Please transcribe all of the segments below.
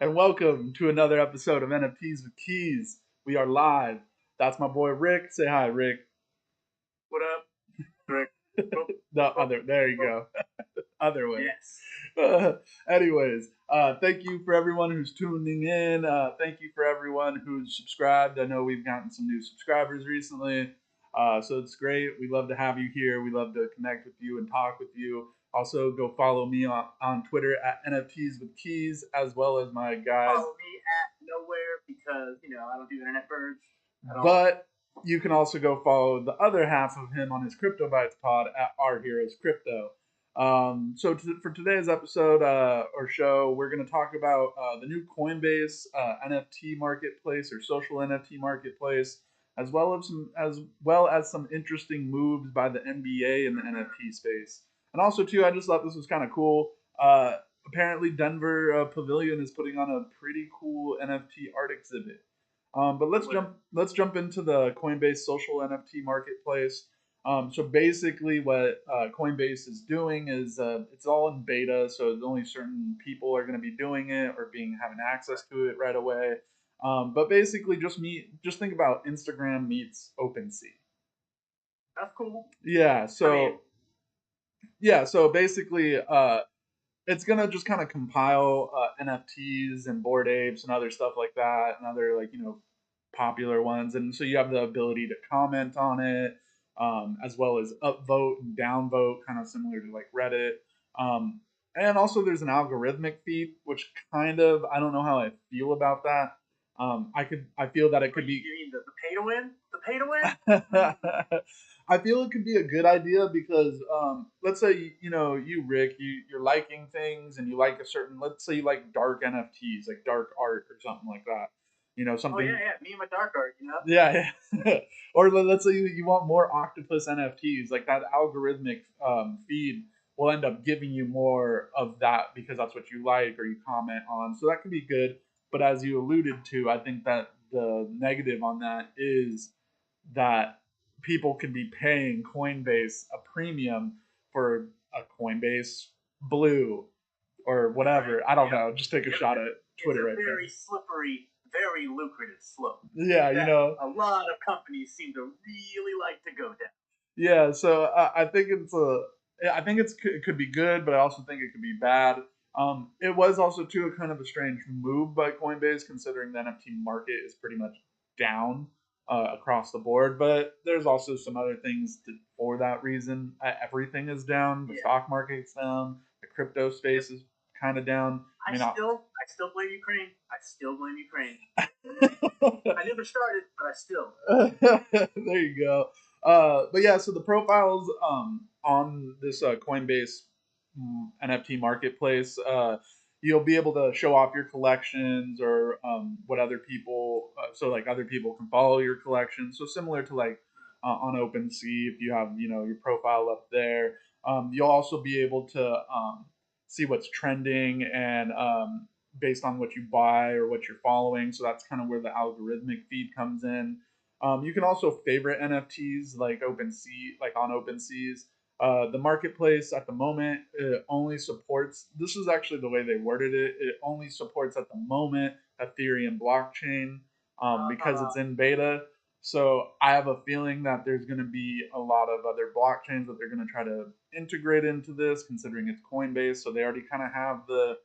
and welcome to another episode of NFTs with Keys. We are live. That's my boy Rick. Say hi, Rick. What up, Rick? The other, there you go. Other way. Yes. Anyways, thank you for everyone who's tuning in. Thank you for everyone who's subscribed. I know we've gotten some new subscribers recently, so it's great. We love to have you here. We love to connect with you and talk with you. Also, go follow me on Twitter at NFTs with Keys, as well as my guys. Follow me at nowhere because I don't do internet birds at all. But you can also go follow the other half of him on his Crypto Bites pod at Argyros Crypto. For today's episode or show, we're going to talk about the new Coinbase NFT marketplace or social NFT marketplace, as well as some interesting moves by the NBA in the NFT space. And also, too, I just thought this was kind of cool. Apparently, Denver Pavilion is putting on a pretty cool NFT art exhibit. But let's jump into the Coinbase social NFT marketplace. So basically, what Coinbase is doing is it's all in beta, so only certain people are going to be doing it or having access to it right away. But basically, just think about Instagram meets OpenSea. That's cool. Yeah. So basically, it's gonna just kind of compile NFTs and Bored Apes and other stuff like that, and other popular ones, and so you have the ability to comment on it, as well as upvote and downvote, kind of similar to like Reddit. And also there's an algorithmic feed, which kind of I don't know how I feel about that. I feel that it could be. You mean the pay to win? The pay to win? I feel it could be a good idea because let's say you Rick, you're liking things and you like a certain, let's say you like dark NFTs, like dark art or something like that. Something. Oh yeah, me and my dark art, Yeah. Or let's say you want more octopus NFTs, like that algorithmic feed will end up giving you more of that because that's what you like or you comment on. So that could be good. But as you alluded to, I think that the negative on that is that people could be paying Coinbase a premium for a Coinbase Blue or whatever. I don't know. Just take a shot at Twitter right there. Very slippery, very lucrative slope. Yeah, a lot of companies seem to really like to go down. Yeah, so I think it could be good, but I also think it could be bad. It was also too a kind of a strange move by Coinbase, considering the NFT market is pretty much down across the board. But there's also some other things for that reason. Everything is down. The stock market's down. The crypto space is kind of down. I still blame Ukraine. I still blame Ukraine. I never started, but I still. There you go. But yeah, so the profiles on this Coinbase NFT marketplace, you'll be able to show off your collections or what other people, so like other people can follow your collection. So similar to like on OpenSea, if you have your profile up there, you'll also be able to see what's trending and based on what you buy or what you're following. So that's kind of where the algorithmic feed comes in. You can also favorite NFTs like OpenSea, like on OpenSea's. The marketplace at the moment only supports. This is actually the way they worded it. It only supports at the moment Ethereum blockchain because it's in beta. So I have a feeling that there's going to be a lot of other blockchains that they're going to try to integrate into this, considering it's Coinbase. So they already kind of have the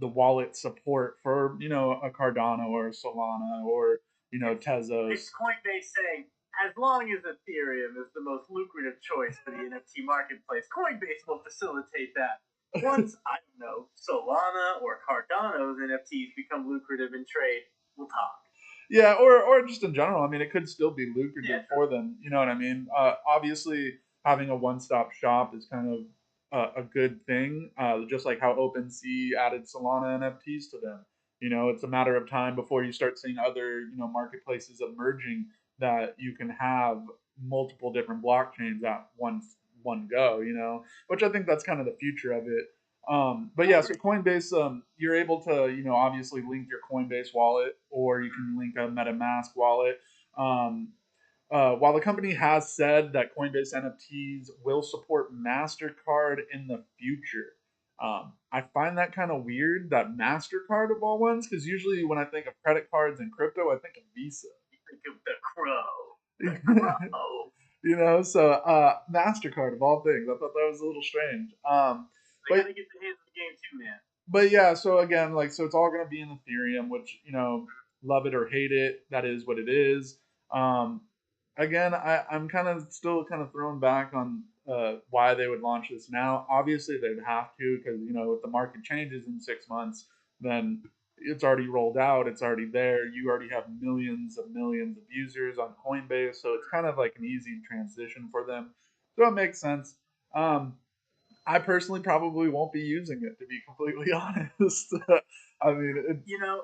wallet support for a Cardano or a Solana or Tezos. It's Coinbase saying, as long as Ethereum is the most lucrative choice for the NFT marketplace, Coinbase will facilitate that. Once, I don't know, Solana or Cardano's NFTs become lucrative in trade, we'll talk. Yeah, or just in general. I mean, it could still be lucrative for them. You know what I mean? Obviously, having a one-stop shop is kind of a good thing. Just like how OpenSea added Solana NFTs to them. It's a matter of time before you start seeing other marketplaces emerging that you can have multiple different blockchains at one go. Which I think that's kind of the future of it. But yeah, so Coinbase, you're able to, obviously link your Coinbase wallet, or you can link a MetaMask wallet. While the company has said that Coinbase NFTs will support MasterCard in the future, I find that kind of weird, that MasterCard of all ones, because usually when I think of credit cards and crypto, I think of Visa. You think of the crow. The crow. So MasterCard of all things. I thought that was a little strange. They But gotta get the hands of the game too, man. but yeah, so again, like, so it's all going to be in Ethereum, which, love it or hate it, that is what it is. Um, Again, I'm kind of still kind of thrown back on why they would launch this now. Obviously, they'd have to, because, if the market changes in 6 months, then it's already rolled out, it's already there. You already have millions of users on Coinbase, so it's kind of like an easy transition for them. So it makes sense. Um, I personally probably won't be using it, to be completely honest. I mean, You know,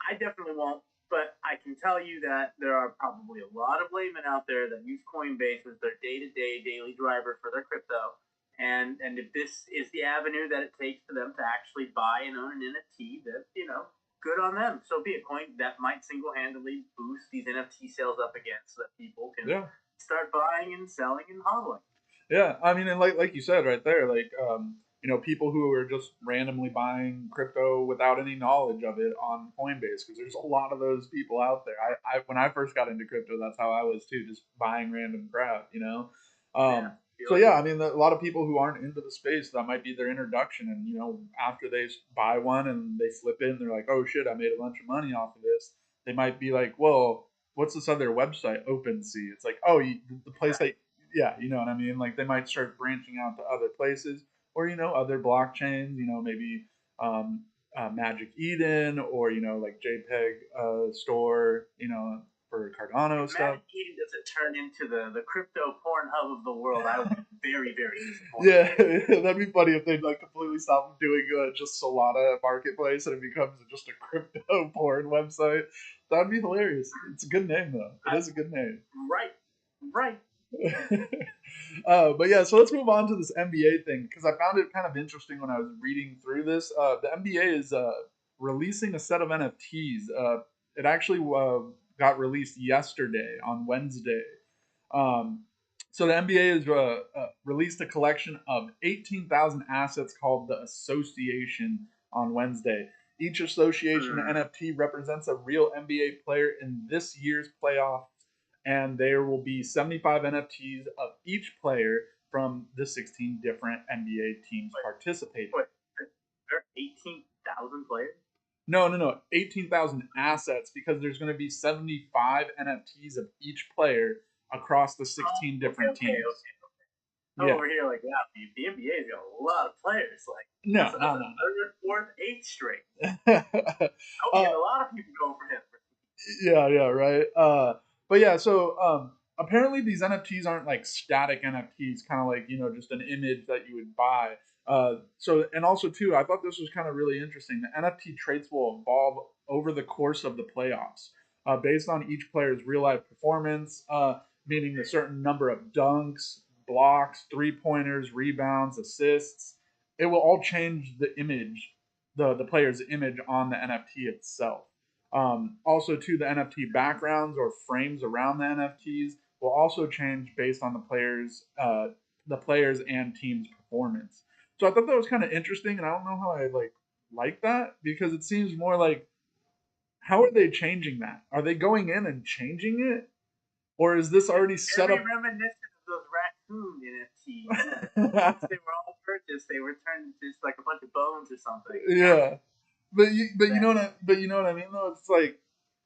I definitely won't, but I can tell you that there are probably a lot of laymen out there that use Coinbase as their day-to-day daily driver for their crypto. And if this is the avenue that it takes for them to actually buy and own an NFT, that good on them. So be it. Coin that might single-handedly boost these NFT sales up again, so that people can yeah, start buying and selling and hodling. yeah. I mean, and like you said right there, like, people who are just randomly buying crypto without any knowledge of it on Coinbase, because there's a lot of those people out there. I when I first got into crypto, that's how I was too, just buying random crap. Yeah, So yeah, I mean, a lot of people who aren't into the space, that might be their introduction, and after they buy one and they flip it, and they're like, oh shit, I made a bunch of money off of this. They might be like, well, what's this other website, OpenSea? It's like, oh, the place right. that, yeah, you know what I mean? Like, they might start branching out to other places, or, other blockchains, maybe um, Magic Eden, or, like JPEG store, for Cardano If stuff. Magic Eden doesn't turn into the crypto porn hub of the world, I will be very, very disappointed. Yeah, that'd be funny if they'd like completely stop doing just Solana marketplace and it becomes just a crypto porn website. That'd be hilarious. It's a good name though. It I, is a good name. right, right. But yeah, so let's move on to this NBA thing, because I found it kind of interesting when I was reading through this. The NBA is releasing a set of NFTs. It actually got released yesterday on Wednesday. Um, so the NBA has released a collection of 18,000 assets called the Association on Wednesday. Each association NFT represents a real NBA player in this year's playoff, and there will be 75 NFTs of each player from the 16 different NBA teams But, participating. but there are 18,000 players? No, no, no. 18,000 assets, because there's going to be 75 NFTs of each player across the 16 different teams. I'm Yeah. over here like, yeah, the NBA's got a lot of players. Like, No, that's a no, no, third, fourth, eighth string. no. I'll be getting a lot of people going for him. Yeah, yeah, right. But yeah, so apparently these NFTs aren't like static NFTs, kind of like, just an image that you would buy. And also too, I thought this was kind of really interesting. The NFT traits will evolve over the course of the playoffs, based on each player's real life performance, meaning a certain number of dunks, blocks, 3 pointers, rebounds, assists. It will all change the image, the player's image on the NFT itself. Also, too, the NFT backgrounds or frames around the NFTs will also change based on the players and team's performance. So I thought that was kind of interesting, and I don't know how I like that, because it seems more like, how are they changing that? Are they going in and changing it, or is this already set Very up? reminiscent of those raccoon NFTs. Once they were all purchased, they were turned into just like a bunch of bones or something. Yeah, but you know what I mean though. It's like,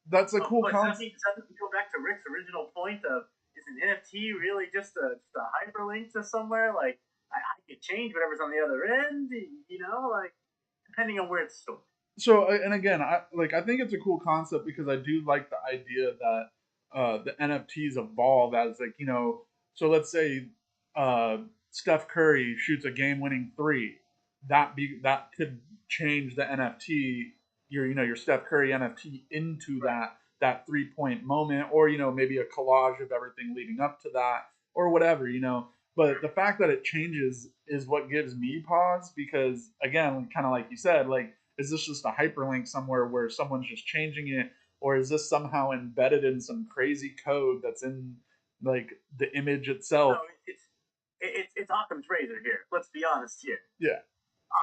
that's a cool But does concept. that go back to Rick's original point of, is an NFT really just a hyperlink to somewhere? Like, I can change whatever's on the other end, like, depending on where it's stored. So, and again, I think it's a cool concept, because I do like the idea that the NFTs evolve as, like, so let's say uh, Steph Curry shoots a game-winning three, that could change the NFT, your Steph Curry NFT, into Right. that 3 point moment, or maybe a collage of everything leading up to that, or whatever. But the fact that it changes is what gives me pause, because again, kind of like you said, like, is this just a hyperlink somewhere where someone's just changing it, or is this somehow embedded in some crazy code that's in, like, the image No, itself? it's Occam's razor here. Let's be honest here. Yeah,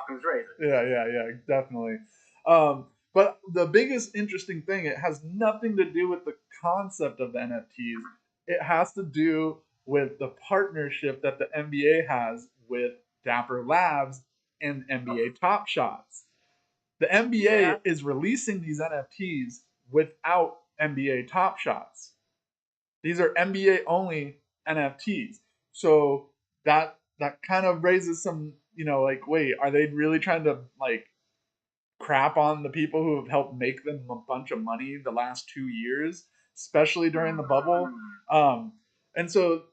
Occam's razor. Yeah, definitely. But the biggest interesting thing, it has nothing to do with the concept of the NFTs. It has to do with the partnership that the NBA has with Dapper Labs and NBA Top Shots. The NBA Yeah. is releasing these NFTs without NBA Top Shots. These are NBA only NFTs. So that kind of raises some, like, wait, are they really trying to like crap on the people who have helped make them a bunch of money the last 2 years, especially during the bubble? Um, and so,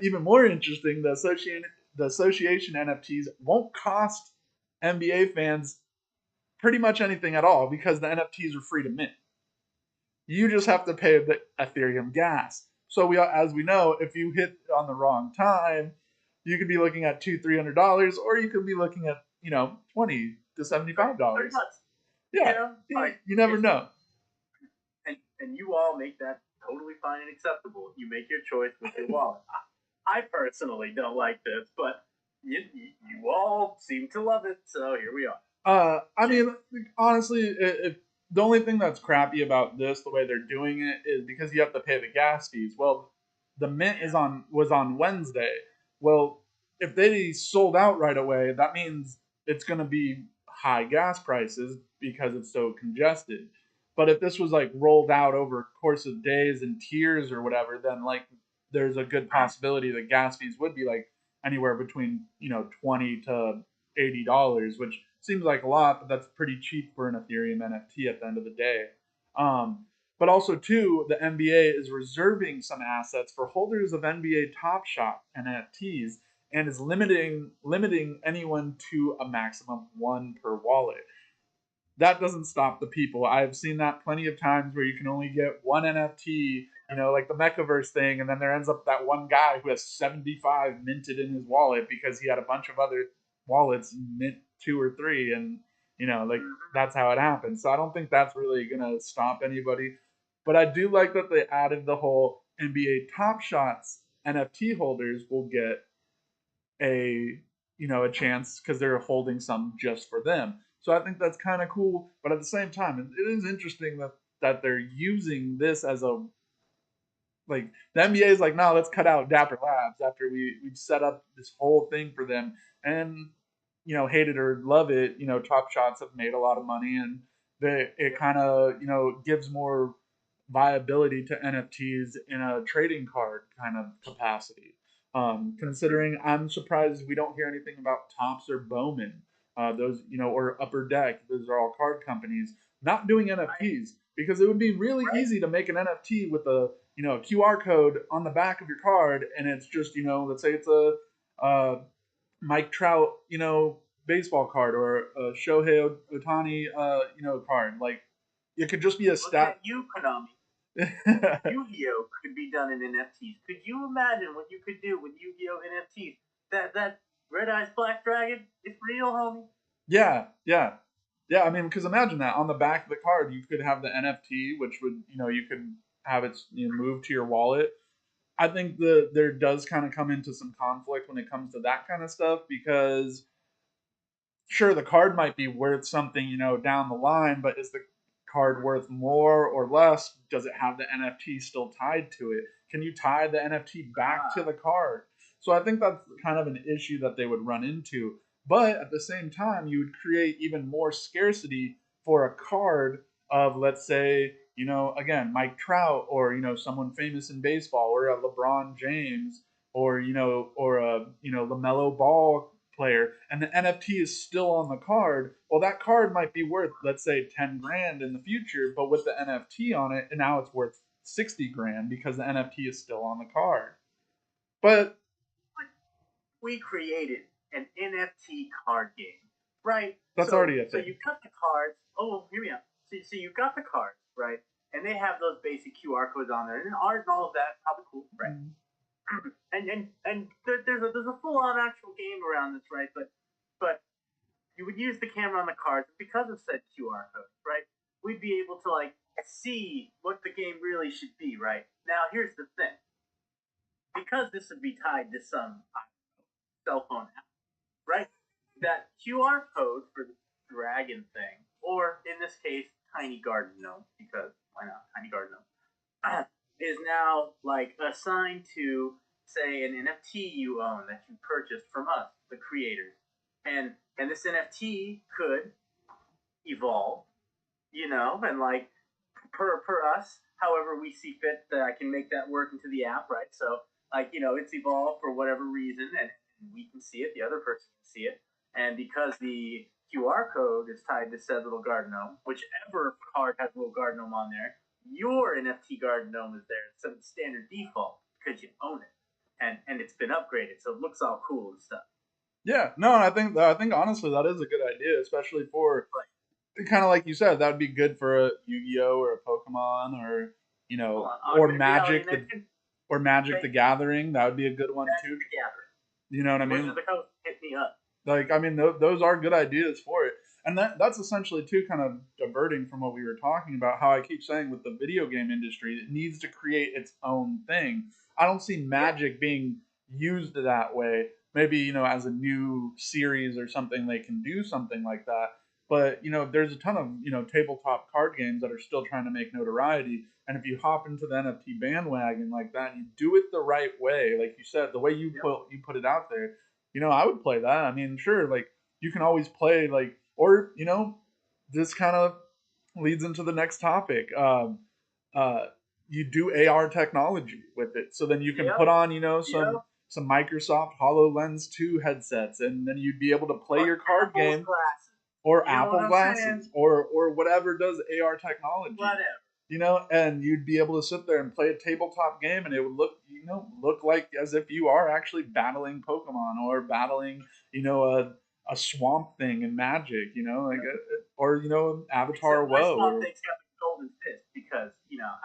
even more interesting, the association NFTs won't cost NBA fans pretty much anything at all because the NFTs are free to mint. You just have to pay the Ethereum gas. So as we know, if you hit on the wrong time, you could be looking at $200-300, or you could be looking at 20 to $30. $75. Yeah, Like you never know. and you all make that totally fine and acceptable. You make your choice with your wallet. I personally don't like this, but you all seem to love it, so here we are. I mean, honestly, the only thing that's crappy about this, the way they're doing it, is because you have to pay the gas fees. Well, the mint was on Wednesday. Well, if they sold out right away, that means it's going to be high gas prices because it's so congested. But if this was like rolled out over a course of days and tiers or whatever, then like there's a good possibility that gas fees would be like anywhere between 20 to $80, which seems like a lot, but that's pretty cheap for an Ethereum NFT at the end of the day. But also, too, the NBA is reserving some assets for holders of NBA Top Shot NFTs and is limiting anyone to a maximum one per wallet. That doesn't stop the people. I've seen that plenty of times where you can only get one NFT, like the Mechaverse thing, and then there ends up that one guy who has 75 minted in his wallet because he had a bunch of other wallets mint two or three, and like that's how it happens. So I don't think that's really gonna stop anybody. But I do like that they added the whole NBA Top Shots NFT holders will get a chance because they're holding some just for them. So I think that's kind of cool. But at the same time, it is interesting that they're using this as a like the NBA is like, no, let's cut out Dapper Labs after we've set up this whole thing for them. And hate it or love it, Top Shots have made a lot of money, and it kind of gives more viability to NFTs in a trading card kind of capacity. Considering I'm surprised we don't hear anything about Topps or Bowman, those or Upper Deck. Those are all card companies not doing NFTs because it would be really easy to make an NFT with a QR code on the back of your card, and it's just let's say it's a Mike Trout baseball card or a Shohei Otani card. Like it could just be a Look at stat. you, Konami. Yu-Gi-Oh could be done in NFTs. Could you imagine what you could do with Yu-Gi-Oh NFTs? That Red Eyes Black Dragon is real, homie. Yeah. I mean, because imagine that on the back of the card, you could have the NFT, which would you could have it move to your wallet. I think there does kind of come into some conflict when it comes to that kind of stuff because sure, the card might be worth something down the line, but is the card worth more or less? Does it have the NFT still tied to it? Can you tie the NFT back to the card? So I think that's kind of an issue that they would run into. But at the same time, you would create even more scarcity for a card of, let's say, again, Mike Trout, or someone famous in baseball, or a LeBron James, or or a LaMelo Ball player, and the NFT is still on the card. Well, that card might be worth, let's say, 10 grand in the future, but with the NFT on it, and now it's worth 60 grand because the NFT is still on the card. But We created an NFT card game, right? that's So already a so thing. you cut the cards. Oh, hear me out. So you got the cards, right? And they have those basic QR codes on there, and art and all of that, probably cool, right? And there's a full on actual game around this, right? But you would use the camera on the cards because of said QR codes, right? We'd be able to like see what the game really should be, right? Now here's the thing. Because this would be tied to some cell phone app, right? that QR code for the dragon thing, or in this case, tiny garden gnome, because why not? Tiny garden gnome is now like assigned to say an NFT you own that you purchased from us, the creators, and this NFT could evolve, and like per us, however we see fit, that I can make that work into the app, right? So like it's evolved for whatever reason, and we can see it, the other person can see it, and because the QR code is tied to said little garden gnome, whichever card has a little garden gnome on there, your NFT garden gnome is there instead of the standard default because you own it, and it's been upgraded, so it looks all cool and stuff. Yeah, no, I think honestly that is a good idea, especially for Like, kind of like you said, that would be good for a Yu-Gi-Oh or a Pokemon or hold on, or augmented reality Magic next to Magic the Gathering. That would be a good one Magic too. the Gathering. You know what I Wizards mean? of the Coast, hit me up. Like, I mean, those are good ideas for it, and that's essentially too kind of diverting from what we were talking about. How I keep saying with the video game industry, it needs to create its own thing. I don't see Yeah, Magic being used that way. Maybe as a new series or something, they can do something like that. But there's a ton of tabletop card games that are still trying to make notoriety. And if you hop into the NFT bandwagon like that, and you do it the right way, like you said, the way yep, you put it out there, I would play that. I mean, sure, like you can always play like, or this kind of leads into the next topic. Uh, you do AR technology with it, so then you can put yep, on yep. some Microsoft Hololens 2 headsets, and then you'd be able to play Or your card Apple's game, glasses. or You know what Apple I'm saying? glasses, or whatever does AR technology. Whatever. And you'd be able to sit there and play a tabletop game, and it would look like as if you are actually battling Pokemon or battling, a swamp thing in Magic, like or Avatar Except my WoW Swamp or Thing's got the golden fist because,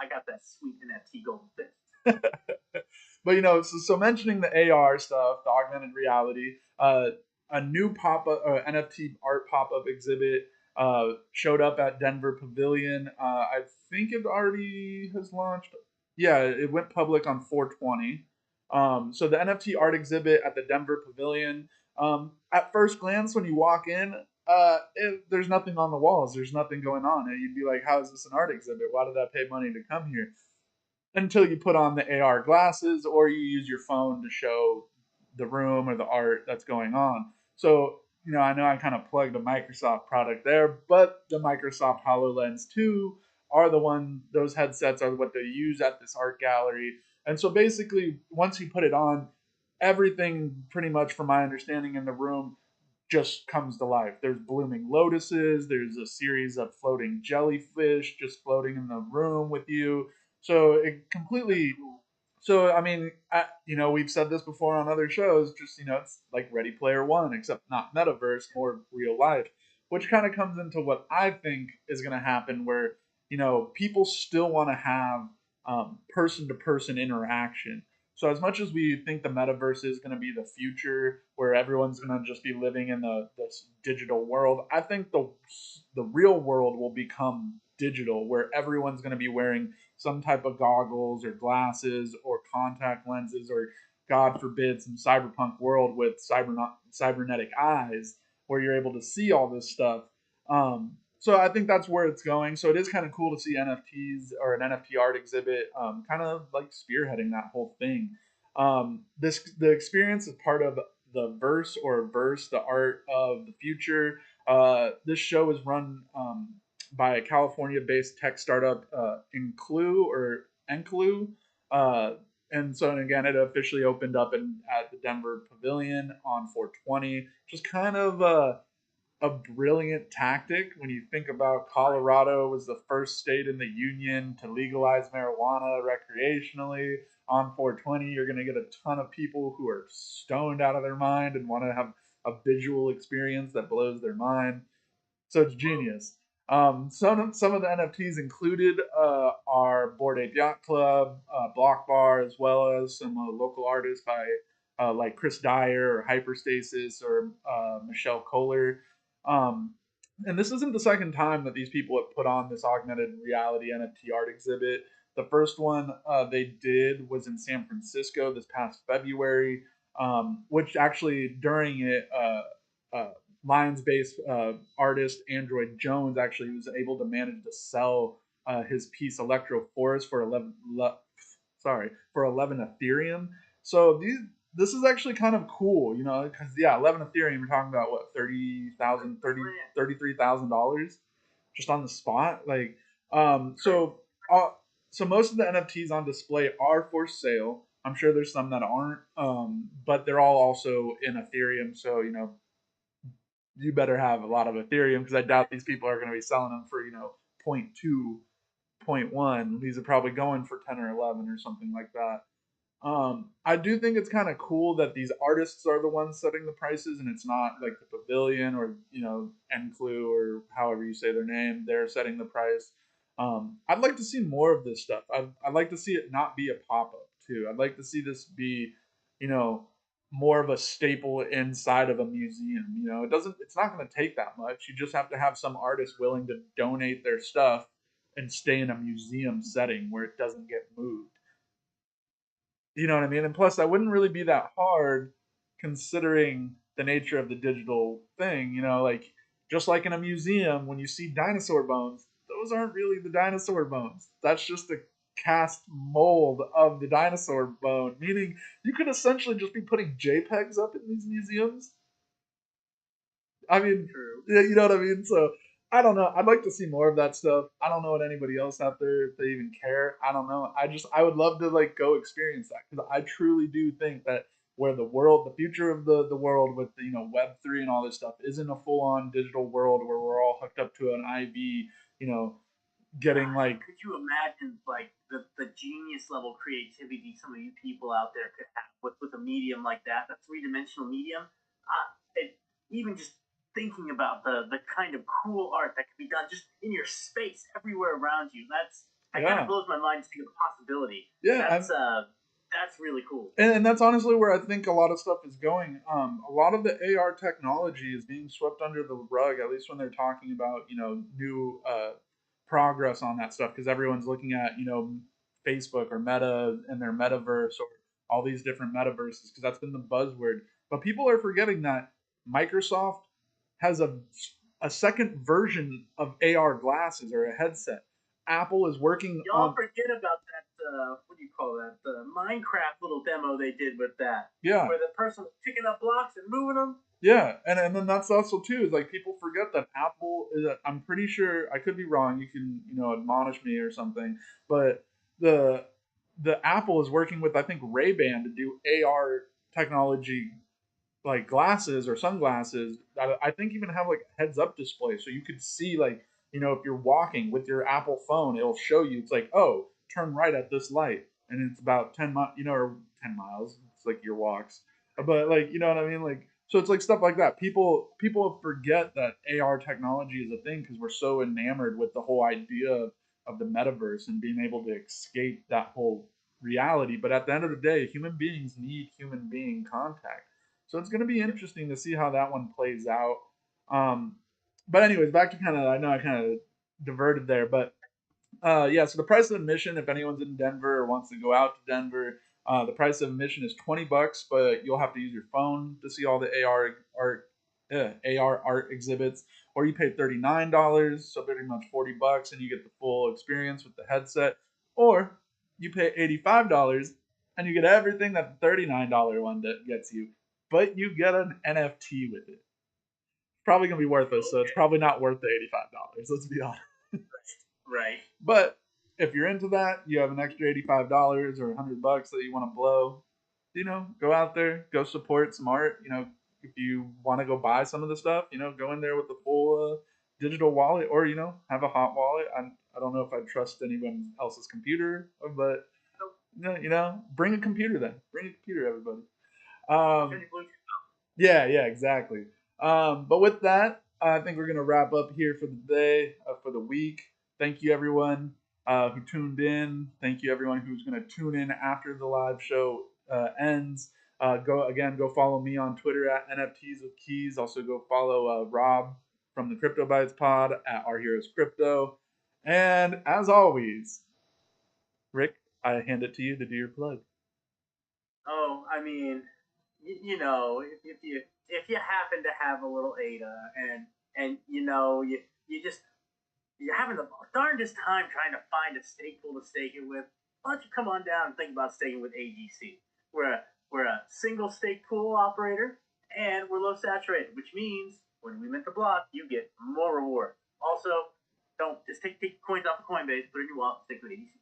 I got that sweet NFT golden fist. but so mentioning the AR stuff, the augmented reality, a new pop up NFT art pop up exhibit showed up at Denver Pavilion. I think it already has launched. Yeah, it went public on 420. So the NFT art exhibit at the Denver Pavilion. At first glance, when you walk in, there's nothing on the walls. There's nothing going on, and you'd be like, "How is this an art exhibit? Why did I pay money to come here?" Until you put on the AR glasses or you use your phone to show the room or the art that's going on. So, I know I kind of plugged a Microsoft product there, but the Microsoft HoloLens 2 are those headsets are what they use at this art gallery. And so basically, once you put it on, everything pretty much from my understanding in the room just comes to life. There's blooming lotuses, there's a series of floating jellyfish just floating in the room with you. So it That's completely. cool. So I mean, we've said this before on other shows. Just it's like Ready Player One, except not metaverse, more real life, which kind of comes into what I think is going to happen, where people still want to have person to person interaction. So as much as we think the metaverse is going to be the future, where everyone's going to just be living in this digital world, I think the real world will become digital, where everyone's going to be wearing some type of goggles or glasses or contact lenses or God forbid some cyberpunk world with cybernetic eyes where you're able to see all this stuff. So I think that's where it's going. So it is kind of cool to see NFTs or an NFT art exhibit, kind of like spearheading that whole thing. The experience is part of the Verse, the art of the future. This show is run by a California-based tech startup, Enclu. Uh, and so again, it officially opened up at the Denver Pavilion on 420. Just kind of a brilliant tactic when you think about Colorado was the first state in the union to legalize marijuana recreationally. On 420, you're going to get a ton of people who are stoned out of their mind and want to have a visual experience that blows their mind. So it's genius. Some of the NFTs included are Bored Ape Yacht Club, Block Bar, as well as some local artists by like Chris Dyer or Hyperstasis or Michelle Kohler. Um, and this isn't the second time that these people have put on this augmented reality NFT art exhibit. The first one they did was in San Francisco this past February, which actually during it Lions-based artist Android Jones actually was able to manage to sell his piece Electro Forest for 11 Ethereum. So this is actually kind of cool, because yeah, 11 Ethereum, you're talking about what, 30,000, $33,000 just on the spot. Like, so uh, so most of the NFTs on display are for sale. I'm sure there's some that aren't, but they're all also in Ethereum. So you better have a lot of Ethereum, because I doubt these people are going to be selling them for point 0.2, point 0.1. These are probably going for 10 or 11 or something like that. I do think it's kind of cool that these artists are the ones setting the prices, and it's not like the Pavilion or Enclu or however you say their name. They're setting the price. I'd like to see more of this stuff. I'd like to see it not be a pop up too. I'd like to see this be, you know, more of a staple inside of a museum. It doesn't. It's not going to take that much. You just have to have some artist willing to donate their stuff and stay in a museum setting where it doesn't get moved. You know what I mean? And plus, that wouldn't really be that hard considering the nature of the digital thing. Like just like in a museum, when you see dinosaur bones, those aren't really the dinosaur bones. That's just a cast mold of the dinosaur bone. Meaning, you could essentially just be putting JPEGs up in these museums. I mean, True. yeah, you know what I mean? So I don't know. I'd like to see more of that stuff. I don't know what anybody else out there, if they even care. I don't know. I would love to like go experience that, because I truly do think that where the future of the world with Web3 and all this stuff isn't a full on digital world where we're all hooked up to an IV, you know, getting like Could you imagine like the genius level creativity some of you people out there could have with a medium like that, a three dimensional medium? Even just thinking about the kind of cool art that could be done just in your space everywhere around you. That kind of yeah, blows my mind to think of the possibility. yeah. That's really cool. And that's honestly where I think a lot of stuff is going. A lot of the AR technology is being swept under the rug, at least when they're talking about new progress on that stuff, because everyone's looking at Facebook or Meta and their metaverse or all these different metaverses, because that's been the buzzword. But people are forgetting that Microsoft has a second version of AR glasses or a headset. Apple is working Y'all on forget about that. What do you call that? The Minecraft little demo they did with that, yeah. where the person was picking up blocks and moving them. Yeah, and then that's also too is like people forget that Apple is. I'm pretty sure I could be wrong. You can admonish me or something, but the the Apple is working with, I think, Ray-Ban to do AR technology, like glasses or sunglasses that I think even have like a heads up display, so you could see, like, if you're walking with your Apple phone, it'll show you. It's like, oh, turn right at this light, and it's about 10 miles, or 10 miles. It's like your walks, but like, you know what I mean, like. So it's like stuff like that. People forget that AR technology is a thing because we're so enamored with the whole idea of the metaverse and being able to escape that whole reality. But at the end of the day, human beings need human being contact. So it's going to be interesting to see how that one plays out. Um, but anyways, back to I know I kind of diverted there, but yeah. So the price of admission, if anyone's in Denver or wants to go out to Denver, the price of admission is $20, but you'll have to use your phone to see all the AR art exhibits, or you pay $39, so pretty much $40, and you get the full experience with the headset, or you pay $85 and you get everything that the $39 one that gets you, but you get an NFT with it. Probably gonna be worthless, so it's Okay. probably not worth the $85. Let's be honest. Right. But if you're into that, you have an extra $85 or $100 that you want to blow. Go out there, go support some art. If you want to go buy some of the stuff, go in there with the full digital wallet, or have a hot wallet. I don't know if I trust anyone else's computer, but bring a computer then. Bring a computer, everybody. Um, yeah, yeah, exactly. But with that, I think we're gonna wrap up here for the day, for the week. Thank you, everyone who tuned in. Thank you, everyone who's gonna tune in after the live show ends. Go follow me on Twitter at NFTs with Keys. Also, go follow Rob from the Crypto Bytes Pod at Argyros Crypto. And as always, Rick, I hand it to you to do your plug. Oh, I mean, you know, if you happen to have a little ADA and you know you just you're having the darndest time trying to find a stake pool to stake it with, why don't you come on down and think about staking with AGC? We're a single stake pool operator and we're low saturated, which means when we mint the block, you get more reward. Also, don't just take coins off of Coinbase, put it in your wallet, stick with AGC.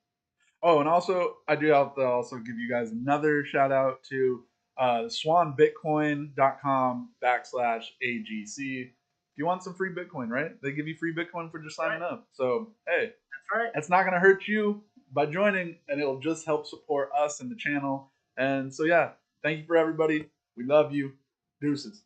Oh, and also I do have to also give you guys another shout out to swanbitcoin.com/AGC. If you want some free Bitcoin, right? They give you free Bitcoin for just signing up. So hey, That's right. it's not going to hurt you by joining, and it'll just help support us and the channel. And so yeah, thank you for everybody. We love you. Deuces.